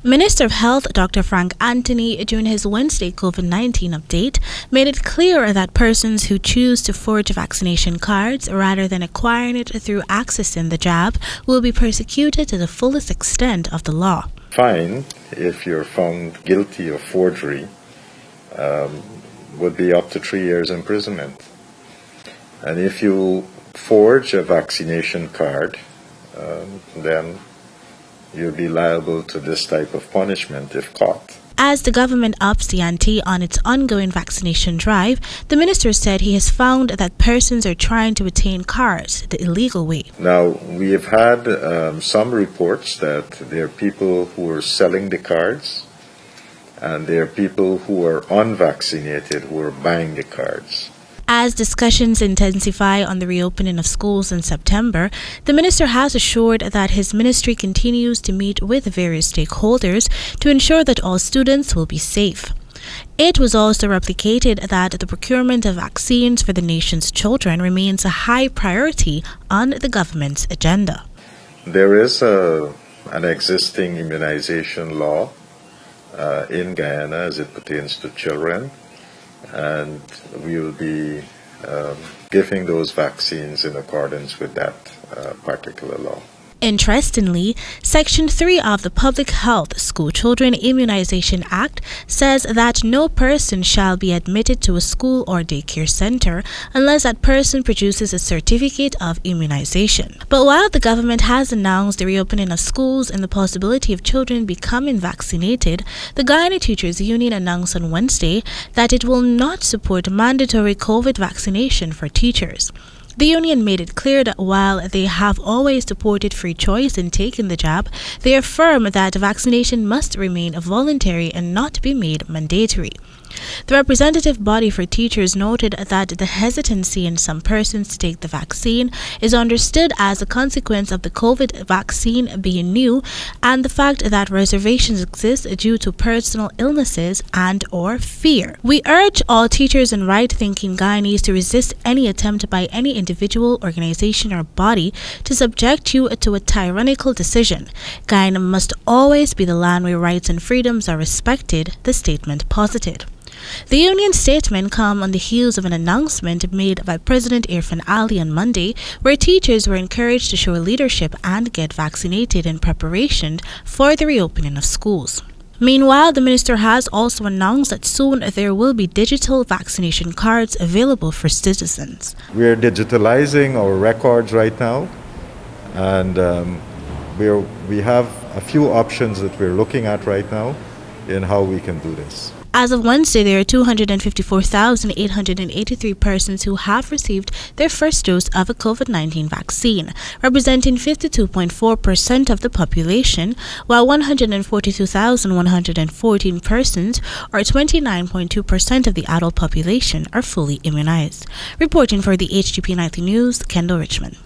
Minister of Health Dr. Frank Anthony, during his Wednesday COVID-19 update, made it clear that persons who choose to forge vaccination cards rather than acquiring it through accessing the jab will be persecuted to the fullest extent of the law. Fine, if you're found guilty of forgery, would be up to 3 years imprisonment. And if you forge a vaccination card, then you'll be liable to this type of punishment if caught. As the government ups the ante on its ongoing vaccination drive, the minister said he has found that persons are trying to obtain cards the illegal way. Now, we have had some reports that there are people who are selling the cards, and there are people who are unvaccinated who are buying the cards. As discussions intensify on the reopening of schools in September, the minister has assured that his ministry continues to meet with various stakeholders to ensure that all students will be safe. It was also replicated that the procurement of vaccines for the nation's children remains a high priority on the government's agenda. There is an existing immunization law in Guyana as it pertains to children, and we will be giving those vaccines in accordance with that particular law. Interestingly, Section 3 of the Public Health School Children Immunization Act says that no person shall be admitted to a school or daycare center unless that person produces a certificate of immunization. But while the government has announced the reopening of schools and the possibility of children becoming vaccinated, the Guyana Teachers Union announced on Wednesday that it will not support mandatory COVID vaccination for teachers. The union made it clear that while they have always supported free choice in taking the jab, they affirm that vaccination must remain voluntary and not be made mandatory. The representative body for teachers noted that the hesitancy in some persons to take the vaccine is understood as a consequence of the COVID vaccine being new and the fact that reservations exist due to personal illnesses and or fear. We urge all teachers and right-thinking Guyanese to resist any attempt by any individual, organization or body to subject you to a tyrannical decision. Guyana must always be the land where rights and freedoms are respected, the statement posited. The union statement came on the heels of an announcement made by President Irfaan Ali on Monday, where teachers were encouraged to show leadership and get vaccinated in preparation for the reopening of schools. Meanwhile, the minister has also announced that soon there will be digital vaccination cards available for citizens. We are digitalizing our records right now, and we have a few options that we're looking at right now in how we can do this. As of Wednesday, there are 254,883 persons who have received their first dose of a COVID-19 vaccine, representing 52.4% of the population, while 142,114 persons, or 29.2% of the adult population, are fully immunized. Reporting for the HGP Nightly News, Kendall Richmond.